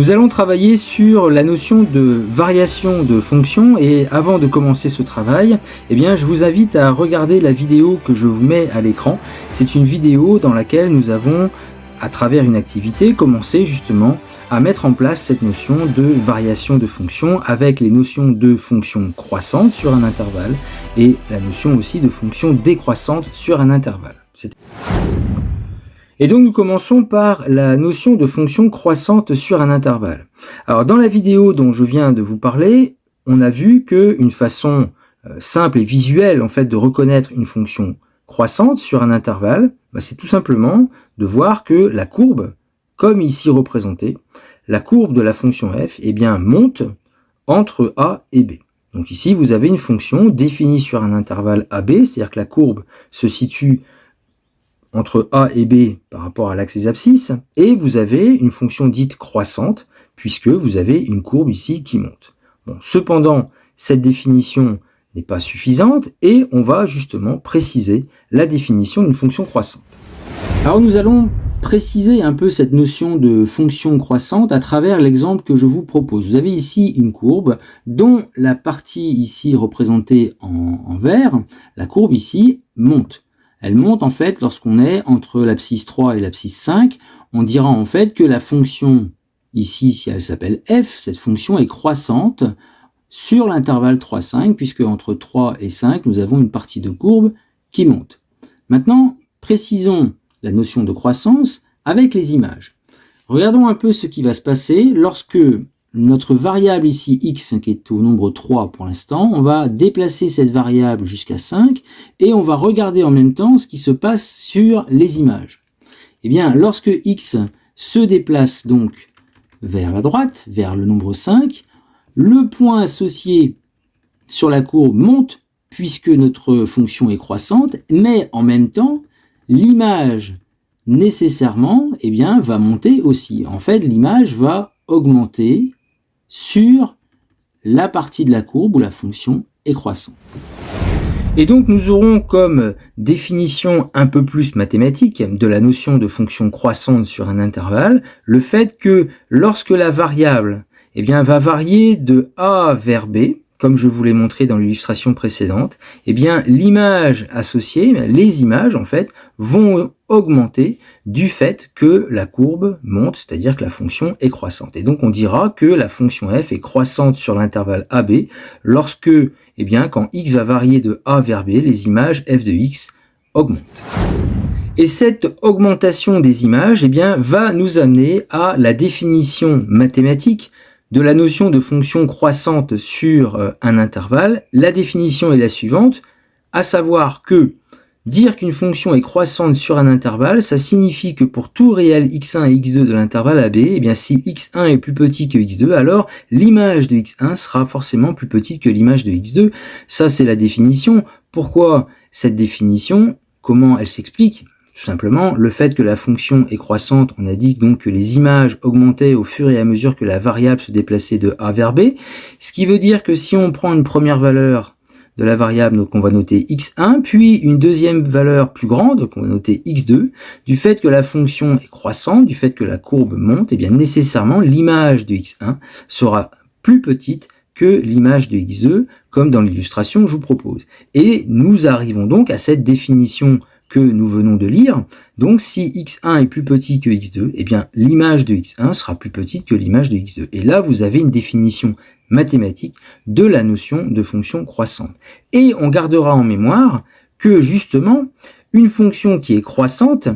Nous allons travailler sur la notion de variation de fonction et avant de commencer ce travail, je vous invite à regarder la vidéo que je vous mets à l'écran. C'est une vidéo dans laquelle nous avons, à travers une activité, commencé justement à mettre en place cette notion de variation de fonction avec les notions de fonction croissante sur un intervalle et la notion aussi de fonction décroissante sur un intervalle. Et donc nous commençons par la notion de fonction croissante sur un intervalle. Alors dans la vidéo dont je viens de vous parler, on a vu qu'une façon simple et visuelle en fait de reconnaître une fonction croissante sur un intervalle, c'est tout simplement de voir que la courbe, comme ici représentée, la courbe de la fonction f monte entre a et b. Donc ici vous avez une fonction définie sur un intervalle ab, c'est-à-dire que la courbe se situe entre a et b par rapport à l'axe des abscisses, et vous avez une fonction dite croissante, puisque vous avez une courbe ici qui monte. Cependant, cette définition n'est pas suffisante, et on va justement préciser la définition d'une fonction croissante. Alors nous allons préciser un peu cette notion de fonction croissante à travers l'exemple que je vous propose. Vous avez ici une courbe dont la partie ici représentée en vert, la courbe ici monte. Elle monte en fait lorsqu'on est entre l'abscisse 3 et l'abscisse 5. On dira en fait que la fonction ici, si elle s'appelle f, cette fonction est croissante sur l'intervalle 3,5 puisque entre 3 et 5, nous avons une partie de courbe qui monte. Maintenant, précisons la notion de croissance avec les images. Regardons un peu ce qui va se passer lorsque notre variable ici x, qui est au nombre 3 pour l'instant, on va déplacer cette variable jusqu'à 5 et on va regarder en même temps ce qui se passe sur les images. Lorsque x se déplace donc vers la droite, vers le nombre 5, le point associé sur la courbe monte puisque notre fonction est croissante, mais en même temps, l'image nécessairement va monter aussi. En fait, l'image va augmenter sur la partie de la courbe où la fonction est croissante. Et donc nous aurons comme définition un peu plus mathématique de la notion de fonction croissante sur un intervalle le fait que lorsque la variable va varier de A vers B, comme je vous l'ai montré dans l'illustration précédente, l'image associée, les images en fait, vont augmenter du fait que la courbe monte, c'est-à-dire que la fonction est croissante. Et donc on dira que la fonction f est croissante sur l'intervalle AB lorsque, quand x va varier de A vers B, les images f de x augmentent. Et cette augmentation des images va nous amener à la définition mathématique de la notion de fonction croissante sur un intervalle. La définition est la suivante, à savoir que dire qu'une fonction est croissante sur un intervalle, ça signifie que pour tout réel x1 et x2 de l'intervalle AB, si x1 est plus petit que x2, alors l'image de x1 sera forcément plus petite que l'image de x2. Ça, c'est la définition. Pourquoi cette définition? Comment elle s'explique? Tout simplement, le fait que la fonction est croissante, on a dit donc que les images augmentaient au fur et à mesure que la variable se déplaçait de A vers B, ce qui veut dire que si on prend une première valeur de la variable, donc on va noter x1, puis une deuxième valeur plus grande, donc on va noter x2, du fait que la fonction est croissante, du fait que la courbe monte, nécessairement l'image de x1 sera plus petite que l'image de x2, comme dans l'illustration que je vous propose. Et nous arrivons donc à cette définition que nous venons de lire. Donc si x1 est plus petit que x2, l'image de x1 sera plus petite que l'image de x2. Et là, vous avez une définition mathématique de la notion de fonction croissante. Et on gardera en mémoire que justement, une fonction qui est croissante,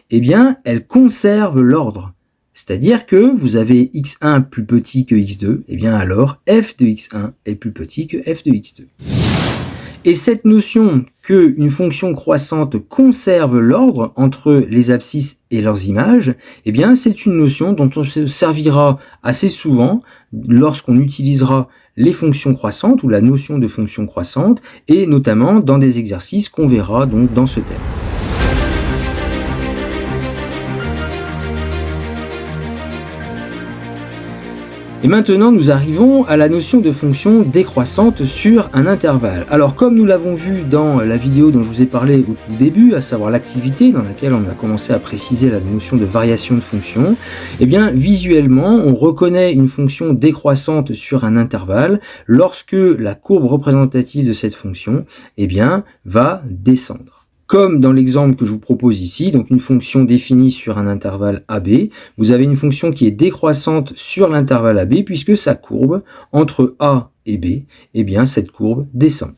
elle conserve l'ordre. C'est-à-dire que vous avez x1 plus petit que x2, alors f de x1 est plus petit que f de x2. Et cette notion qu'une fonction croissante conserve l'ordre entre les abscisses et leurs images, c'est une notion dont on se servira assez souvent lorsqu'on utilisera les fonctions croissantes ou la notion de fonction croissante, et notamment dans des exercices qu'on verra donc dans ce thème. Et maintenant, nous arrivons à la notion de fonction décroissante sur un intervalle. Alors, comme nous l'avons vu dans la vidéo dont je vous ai parlé au tout début, à savoir l'activité dans laquelle on a commencé à préciser la notion de variation de fonction, eh bien, visuellement, on reconnaît une fonction décroissante sur un intervalle lorsque la courbe représentative de cette fonction, eh bien, va descendre. Comme dans l'exemple que je vous propose ici, donc une fonction définie sur un intervalle AB, vous avez une fonction qui est décroissante sur l'intervalle AB puisque sa courbe entre A et B, eh bien cette courbe descend.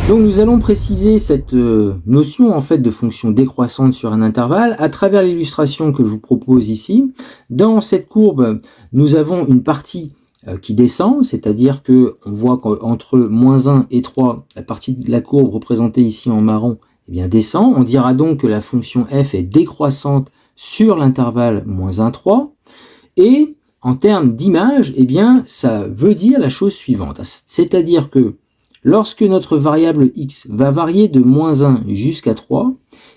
Donc nous allons préciser cette notion en fait de fonction décroissante sur un intervalle à travers l'illustration que je vous propose ici. Dans cette courbe, nous avons une partie qui descend, c'est-à-dire que on voit qu'entre moins 1 et 3, la partie de la courbe représentée ici en marron, eh bien descend. On dira donc que la fonction f est décroissante sur l'intervalle moins 1, 3. Et en termes d'image, eh bien ça veut dire la chose suivante, c'est-à-dire que lorsque notre variable x va varier de moins 1 jusqu'à 3,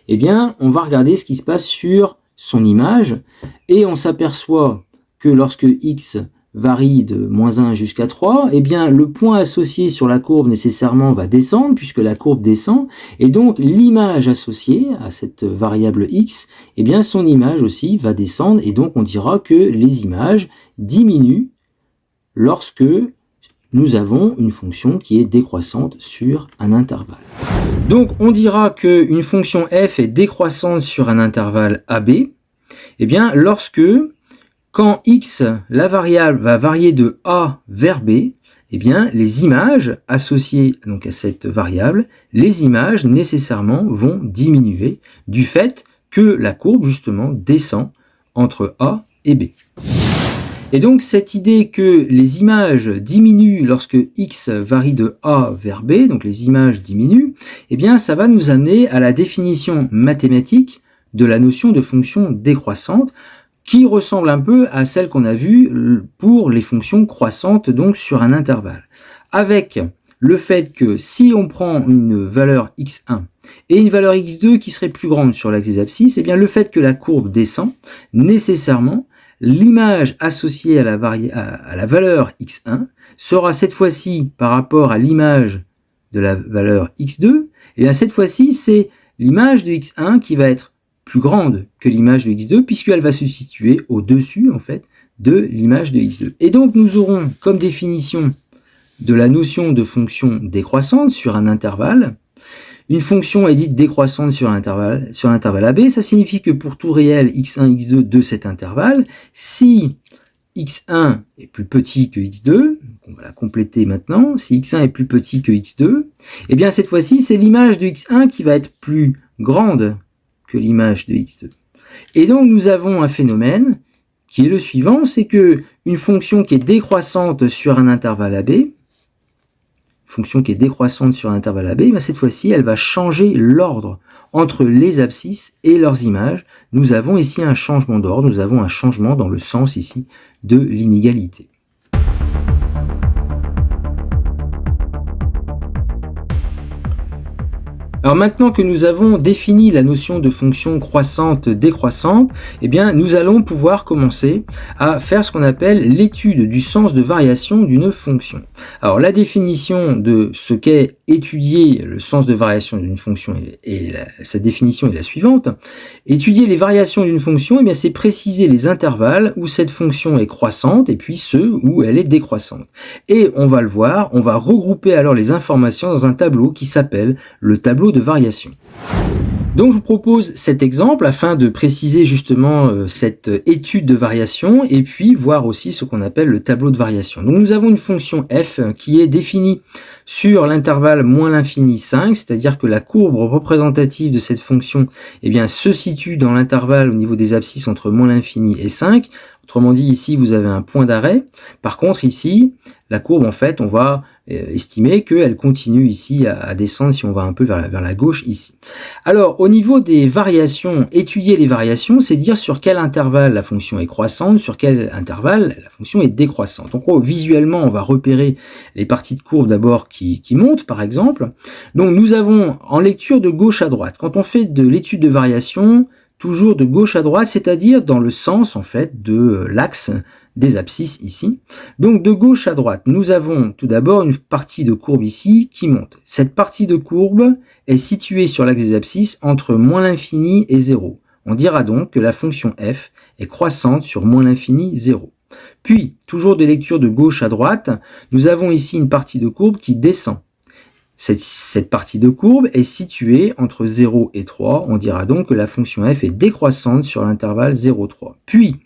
eh bien on va regarder ce qui se passe sur son image et on s'aperçoit que lorsque x varie de moins 1 jusqu'à 3, eh bien le point associé sur la courbe nécessairement va descendre puisque la courbe descend et donc l'image associée à cette variable x, eh bien son image aussi va descendre et donc on dira que les images diminuent lorsque nous avons une fonction qui est décroissante sur un intervalle. Donc on dira qu'une fonction f est décroissante sur un intervalle AB, eh bien lorsque quand x, la variable, va varier de A vers B, eh bien, les images associées donc à cette variable, les images nécessairement vont diminuer du fait que la courbe justement descend entre A et B. Et donc cette idée que les images diminuent lorsque x varie de A vers B, donc les images diminuent, eh bien ça va nous amener à la définition mathématique de la notion de fonction décroissante, qui ressemble un peu à celle qu'on a vue pour les fonctions croissantes donc sur un intervalle. Avec le fait que si on prend une valeur x1 et une valeur x2 qui serait plus grande sur l'axe des abscisses, eh bien le fait que la courbe descend, nécessairement, l'image associée à la valeur x1 sera cette fois-ci par rapport à l'image de la valeur x2, et bien cette fois-ci c'est l'image de x1 qui va être plus grande que l'image de x2 puisqu'elle va se situer au-dessus en fait de l'image de x2. Et donc nous aurons comme définition de la notion de fonction décroissante sur un intervalle, une fonction est dite décroissante sur l'intervalle AB, ça signifie que pour tout réel x1, x2 de cet intervalle, si x1 est plus petit que x2, on va la compléter maintenant, si x1 est plus petit que x2, et bien cette fois-ci c'est l'image de x1 qui va être plus grande que l'image de x2. Et donc nous avons un phénomène qui est le suivant, c'est que une fonction qui est décroissante sur un intervalle AB, ben cette fois-ci elle va changer l'ordre entre les abscisses et leurs images. Nous avons ici un changement d'ordre, nous avons un changement dans le sens ici de l'inégalité. Alors maintenant que nous avons défini la notion de fonction croissante décroissante, eh bien nous allons pouvoir commencer à faire ce qu'on appelle l'étude du sens de variation d'une fonction. Alors la définition de ce qu'est étudier le sens de variation d'une fonction sa définition est la suivante. Étudier les variations d'une fonction, eh bien c'est préciser les intervalles où cette fonction est croissante et puis ceux où elle est décroissante. Et on va le voir, on va regrouper alors les informations dans un tableau qui s'appelle le tableau de variation. Donc je vous propose cet exemple afin de préciser justement cette étude de variation et puis voir aussi ce qu'on appelle le tableau de variation. Donc nous avons une fonction f qui est définie sur l'intervalle moins l'infini 5, c'est-à-dire que la courbe représentative de cette fonction eh bien, se situe dans l'intervalle au niveau des abscisses entre moins l'infini et 5. Autrement dit, ici vous avez un point d'arrêt. Par contre ici, la courbe en fait, on va estimer qu'elle continue ici à descendre si on va un peu vers la gauche ici. Alors au niveau des variations, étudier les variations, c'est dire sur quel intervalle la fonction est croissante, sur quel intervalle la fonction est décroissante. Donc visuellement, on va repérer les parties de courbe d'abord qui montent par exemple. Donc nous avons en lecture de gauche à droite. Quand on fait de l'étude de variation, toujours de gauche à droite, c'est-à-dire dans le sens en fait de l'axe des abscisses ici. Donc de gauche à droite, nous avons tout d'abord une partie de courbe ici qui monte. Cette partie de courbe est située sur l'axe des abscisses entre moins l'infini et 0. On dira donc que la fonction f est croissante sur moins l'infini 0. Puis, toujours de lecture de gauche à droite, nous avons ici une partie de courbe qui descend. Cette partie de courbe est située entre 0 et 3. On dira donc que la fonction f est décroissante sur l'intervalle 0,3. Puis,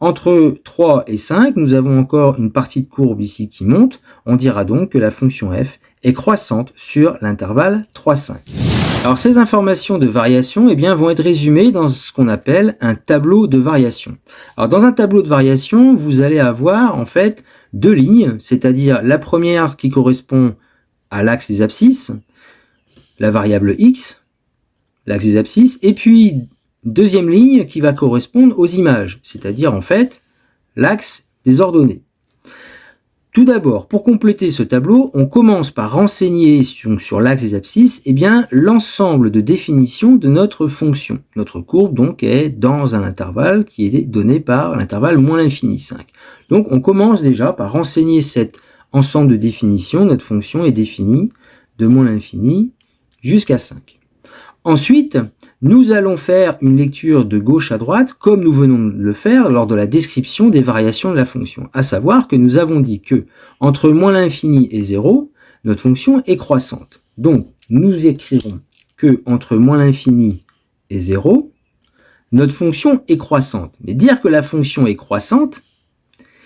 entre 3 et 5, nous avons encore une partie de courbe ici qui monte. On dira donc que la fonction f est croissante sur l'intervalle 3,5. Alors ces informations de variation vont être résumées dans ce qu'on appelle un tableau de variation. Alors dans un tableau de variation, vous allez avoir en fait deux lignes, c'est-à-dire la première qui correspond à l'axe des abscisses, la variable x, l'axe des abscisses, et puis deuxième ligne qui va correspondre aux images, c'est-à-dire en fait l'axe des ordonnées. Tout d'abord, pour compléter ce tableau, on commence par renseigner sur l'axe des abscisses l'ensemble de définitions de notre fonction. Notre courbe donc est dans un intervalle qui est donné par l'intervalle moins l'infini 5. Donc on commence déjà par renseigner cet ensemble de définitions. Notre fonction est définie de moins l'infini jusqu'à 5. Ensuite, nous allons faire une lecture de gauche à droite, comme nous venons de le faire lors de la description des variations de la fonction. À savoir que nous avons dit que entre moins l'infini et 0, notre fonction est croissante. Donc, nous écrirons que entre moins l'infini et 0, notre fonction est croissante. Mais dire que la fonction est croissante,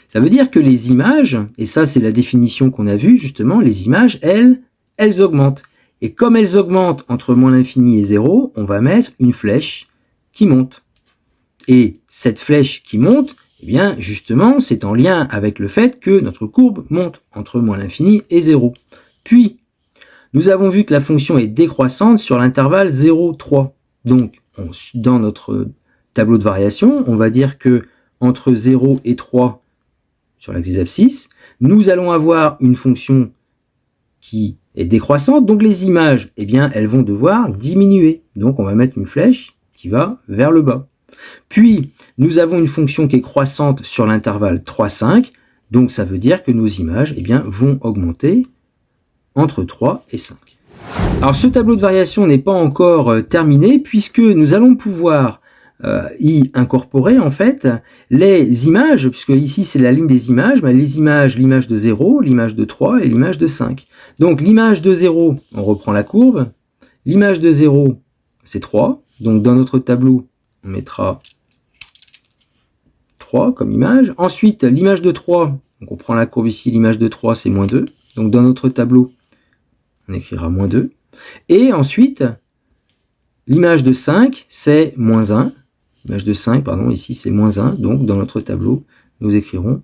ça veut dire que les images, et ça c'est la définition qu'on a vue justement, les images, elles augmentent. Et comme elles augmentent entre moins l'infini et 0, on va mettre une flèche qui monte. Et cette flèche qui monte, justement, c'est en lien avec le fait que notre courbe monte entre moins l'infini et 0. Puis, nous avons vu que la fonction est décroissante sur l'intervalle 0,3. Donc, dans notre tableau de variation, on va dire que entre 0 et 3 sur l'axe des abscisses, nous allons avoir une fonction qui est décroissante, donc les images, elles vont devoir diminuer. Donc on va mettre une flèche qui va vers le bas. Puis, nous avons une fonction qui est croissante sur l'intervalle 3,5, donc ça veut dire que nos images vont augmenter entre 3 et 5. Alors ce tableau de variation n'est pas encore terminé, puisque nous allons pouvoir y incorporer en fait les images, puisque ici c'est la ligne des images, les images, l'image de 0, l'image de 3 et l'image de 5. Donc l'image de 0, on reprend la courbe, l'image de 0 c'est 3, donc dans notre tableau on mettra 3 comme image. Ensuite l'image de 3, donc on prend la courbe ici, l'image de 3 c'est moins 2, donc dans notre tableau on écrira moins 2. Et ensuite l'image de 5 c'est moins 1. L'image de 5, ici c'est moins 1, donc dans notre tableau, nous écrirons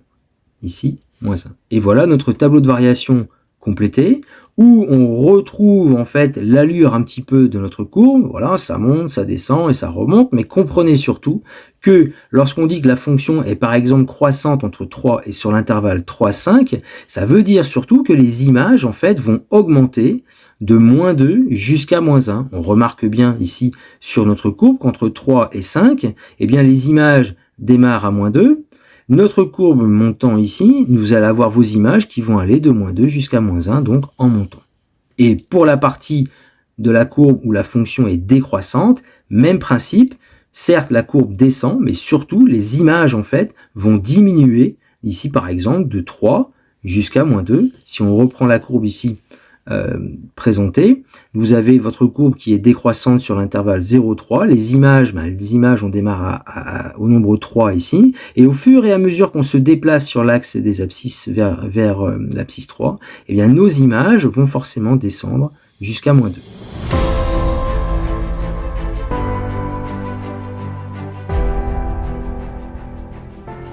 ici moins 1. Et voilà notre tableau de variation complété, où on retrouve en fait l'allure un petit peu de notre courbe. Voilà, ça monte, ça descend et ça remonte, mais comprenez surtout que lorsqu'on dit que la fonction est par exemple croissante entre 3 et sur l'intervalle 3,5, ça veut dire surtout que les images en fait vont augmenter de moins 2 jusqu'à moins 1. On remarque bien ici sur notre courbe qu'entre 3 et 5, les images démarrent à moins 2. Notre courbe montant ici, vous allez avoir vos images qui vont aller de moins 2 jusqu'à moins 1, donc en montant. Et pour la partie de la courbe où la fonction est décroissante, même principe, certes la courbe descend, mais surtout les images en fait vont diminuer, ici par exemple de 3 jusqu'à moins 2. Si on reprend la courbe ici, présentée, vous avez votre courbe qui est décroissante sur l'intervalle 0,3. Les images on démarre au nombre 3 ici, et au fur et à mesure qu'on se déplace sur l'axe des abscisses vers l'abscisse 3, nos images vont forcément descendre jusqu'à moins 2.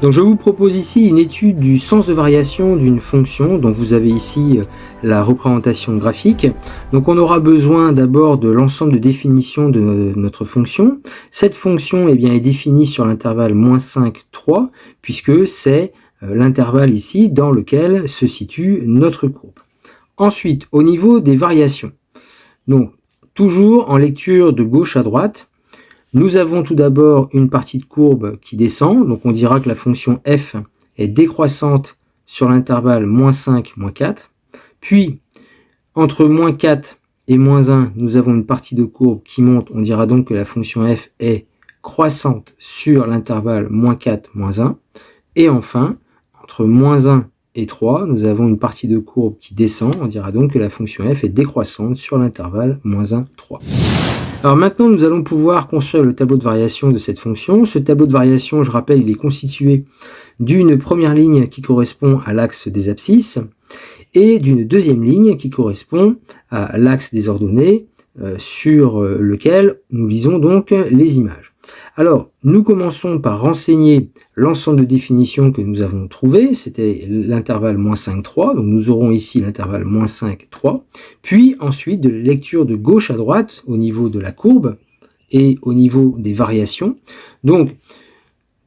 Donc je vous propose ici une étude du sens de variation d'une fonction dont vous avez ici la représentation graphique. Donc on aura besoin d'abord de l'ensemble de définitions de notre fonction. Cette fonction est définie sur l'intervalle moins 5, 3, puisque c'est l'intervalle ici dans lequel se situe notre courbe. Ensuite, au niveau des variations, donc toujours en lecture de gauche à droite, nous avons tout d'abord une partie de courbe qui descend, donc on dira que la fonction f est décroissante sur l'intervalle moins 5, moins 4. Puis, entre moins 4 et moins 1, nous avons une partie de courbe qui monte. On dira donc que la fonction f est croissante sur l'intervalle moins 4, moins 1. Et enfin, entre moins 1 et 3, nous avons une partie de courbe qui descend. On dira donc que la fonction f est décroissante sur l'intervalle moins 1, 3. Alors maintenant, nous allons pouvoir construire le tableau de variation de cette fonction. Ce tableau de variation, je rappelle, il est constitué d'une première ligne qui correspond à l'axe des abscisses et d'une deuxième ligne qui correspond à l'axe des ordonnées sur lequel nous lisons donc les images. Alors, nous commençons par renseigner l'ensemble de définitions que nous avons trouvé, c'était l'intervalle moins 5, 3, donc nous aurons ici l'intervalle moins 5, 3, puis ensuite de la lecture de gauche à droite au niveau de la courbe et au niveau des variations. Donc,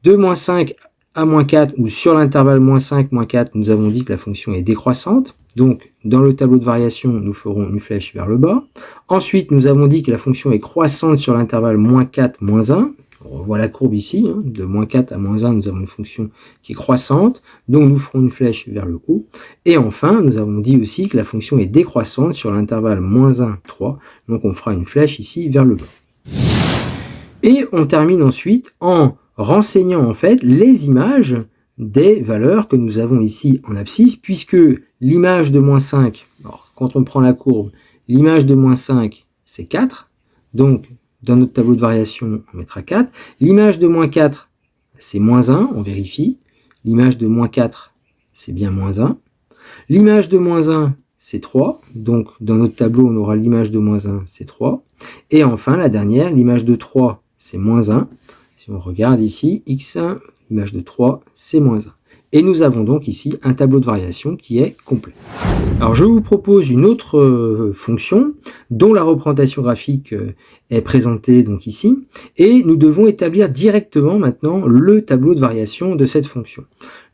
de moins 5 à moins 4, ou sur l'intervalle moins 5, moins 4, nous avons dit que la fonction est décroissante. Donc, dans le tableau de variation, nous ferons une flèche vers le bas. Ensuite, nous avons dit que la fonction est croissante sur l'intervalle moins 4, moins 1. On revoit la courbe ici, hein, de moins 4 à moins 1, nous avons une fonction qui est croissante, donc nous ferons une flèche vers le haut. Et enfin, nous avons dit aussi que la fonction est décroissante sur l'intervalle moins 1, 3, donc on fera une flèche ici vers le bas. Et on termine ensuite en renseignant en fait les images des valeurs que nous avons ici en abscisse, puisque l'image de moins 5, alors, quand on prend la courbe, l'image de moins 5, c'est 4, donc dans notre tableau de variation, on mettra 4. L'image de moins 4, c'est moins 1, on vérifie. L'image de moins 4, c'est bien moins 1. L'image de moins 1, c'est 3. Donc, dans notre tableau, on aura l'image de moins 1, c'est 3. Et enfin, la dernière, l'image de 3, c'est moins 1. Si on regarde ici, x1, l'image de 3, c'est moins 1. Et nous avons donc ici un tableau de variation qui est complet. Alors je vous propose une autre fonction dont la représentation graphique est présentée donc ici, et nous devons établir directement maintenant le tableau de variation de cette fonction.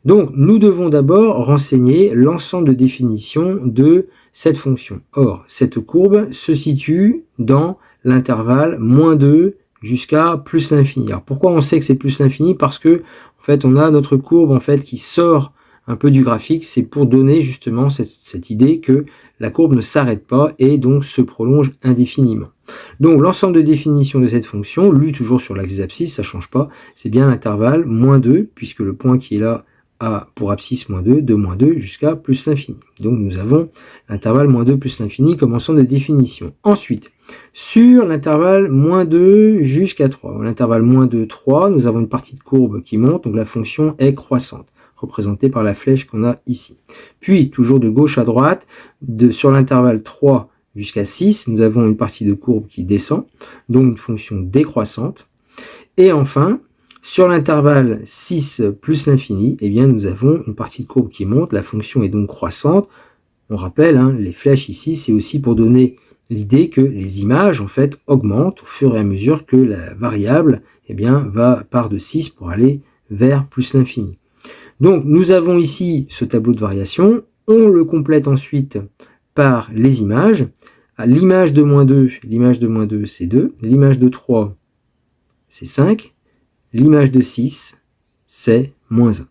Donc nous devons d'abord renseigner l'ensemble de définitions de cette fonction. Or, cette courbe se situe dans l'intervalle moins 2 jusqu'à plus l'infini. Alors pourquoi on sait que c'est plus l'infini? Parce que en fait on a notre courbe en fait qui sort un peu du graphique, c'est pour donner justement cette idée que la courbe ne s'arrête pas et donc se prolonge indéfiniment. Donc l'ensemble de définition de cette fonction, lu toujours sur l'axe des abscisses, ça ne change pas, c'est bien l'intervalle moins 2, puisque le point qui est là a pour abscisse moins 2, de moins 2 jusqu'à plus l'infini. Donc nous avons l'intervalle moins 2 plus l'infini comme ensemble de définition. Ensuite, sur l'intervalle moins 2 jusqu'à 3, l'intervalle moins 2, 3, nous avons une partie de courbe qui monte, donc la fonction est croissante, représentée par la flèche qu'on a ici. Puis, toujours de gauche à droite, sur l'intervalle 3 jusqu'à 6, nous avons une partie de courbe qui descend, donc une fonction décroissante. Et enfin, sur l'intervalle 6 plus l'infini, eh bien, nous avons une partie de courbe qui monte, la fonction est donc croissante. On rappelle, hein, les flèches ici, c'est aussi pour donner l'idée que les images, en fait, augmentent au fur et à mesure que la variable, eh bien, part de 6 pour aller vers plus l'infini. Donc, nous avons ici ce tableau de variation. On le complète ensuite par les images. L'image de moins 2, c'est 2. L'image de 3, c'est 5. L'image de 6, c'est moins 1.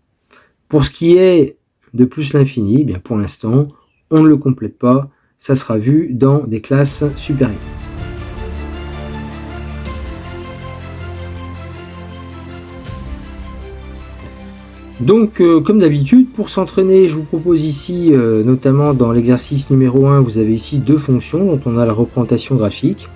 Pour ce qui est de plus l'infini, eh bien pour l'instant, on ne le complète pas. Ça sera vu dans des classes supérieures. Donc, comme d'habitude, pour s'entraîner, je vous propose ici, notamment dans l'exercice numéro 1, vous avez ici deux fonctions dont on a la représentation graphique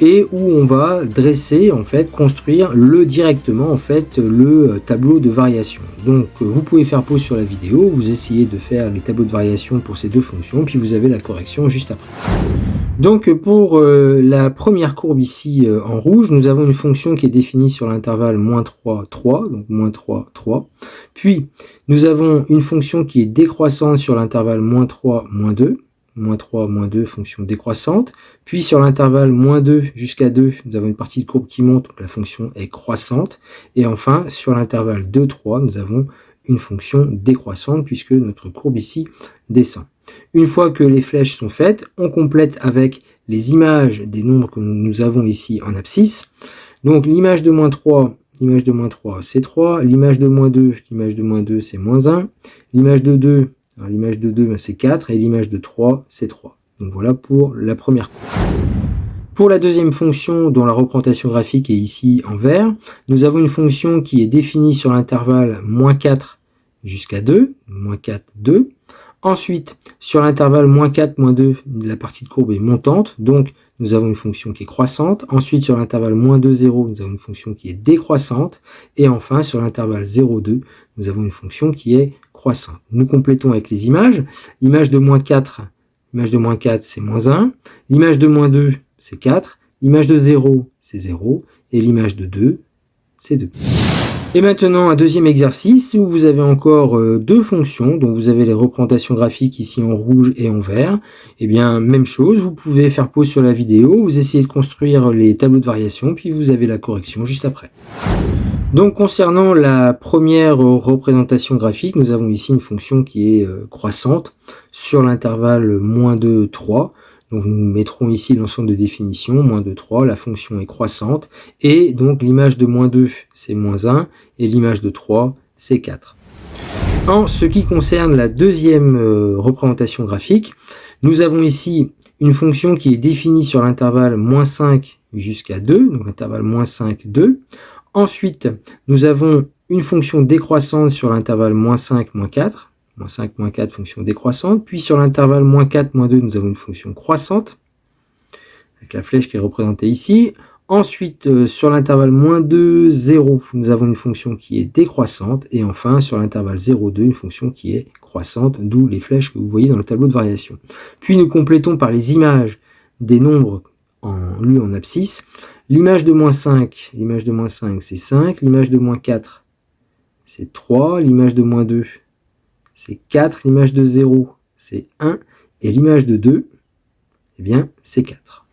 et où on va dresser, en fait, construire directement, en fait, le tableau de variation. Donc, vous pouvez faire pause sur la vidéo, vous essayez de faire les tableaux de variation pour ces deux fonctions, puis vous avez la correction juste après. Donc pour la première courbe ici en rouge, nous avons une fonction qui est définie sur l'intervalle moins 3, 3, donc moins 3, 3. Puis nous avons une fonction qui est décroissante sur l'intervalle moins 3, moins 2. Moins 3, moins 2, fonction décroissante. Puis sur l'intervalle moins 2 jusqu'à 2, nous avons une partie de courbe qui monte, donc la fonction est croissante. Et enfin, sur l'intervalle 2, 3, nous avons une fonction décroissante puisque notre courbe ici descend. Une fois que les flèches sont faites, on complète avec les images des nombres que nous avons ici en abscisse. Donc l'image de moins 3, l'image de moins 3, c'est 3, l'image de moins 2, c'est moins 1, l'image de 2, alors l'image de 2, ben, c'est 4, et l'image de 3, c'est 3. Donc voilà pour la première courbe. Pour la deuxième fonction, dont la représentation graphique est ici en vert, nous avons une fonction qui est définie sur l'intervalle moins 4 jusqu'à 2, moins 4, 2. Ensuite, sur l'intervalle moins 4, moins 2, la partie de courbe est montante, donc nous avons une fonction qui est croissante. Ensuite, sur l'intervalle moins 2, 0, nous avons une fonction qui est décroissante. Et enfin, sur l'intervalle 0, 2, nous avons une fonction qui est croissante. Nous complétons avec les images. L'image de moins 4, c'est moins 1. L'image de moins 2, c'est 4. L'image de 0, c'est 0. Et l'image de 2, c'est 2. Et maintenant, un deuxième exercice où vous avez encore deux fonctions, donc vous avez les représentations graphiques ici en rouge et en vert. Et bien, même chose, vous pouvez faire pause sur la vidéo, vous essayez de construire les tableaux de variation, puis vous avez la correction juste après. Donc, concernant la première représentation graphique, nous avons ici une fonction qui est croissante sur l'intervalle moins 2, 3. Donc nous mettrons ici l'ensemble de définitions, moins 2, 3, la fonction est croissante, et donc l'image de moins 2, c'est moins 1, et l'image de 3, c'est 4. En ce qui concerne la deuxième représentation graphique, nous avons ici une fonction qui est définie sur l'intervalle moins 5 jusqu'à 2, donc l'intervalle moins 5, 2. Ensuite, nous avons une fonction décroissante sur l'intervalle moins 5, moins 4. Moins 5, moins 4, fonction décroissante. Puis sur l'intervalle moins 4, moins 2, nous avons une fonction croissante, avec la flèche qui est représentée ici. Ensuite, sur l'intervalle moins 2, 0, nous avons une fonction qui est décroissante. Et enfin, sur l'intervalle 0, 2, une fonction qui est croissante, d'où les flèches que vous voyez dans le tableau de variation. Puis nous complétons par les images des nombres lus en abscisse. L'image de moins 5, c'est 5. L'image de moins 4, c'est 3. L'image de moins 2, c'est 4, l'image de 0, c'est 1, et l'image de 2, eh bien, c'est 4.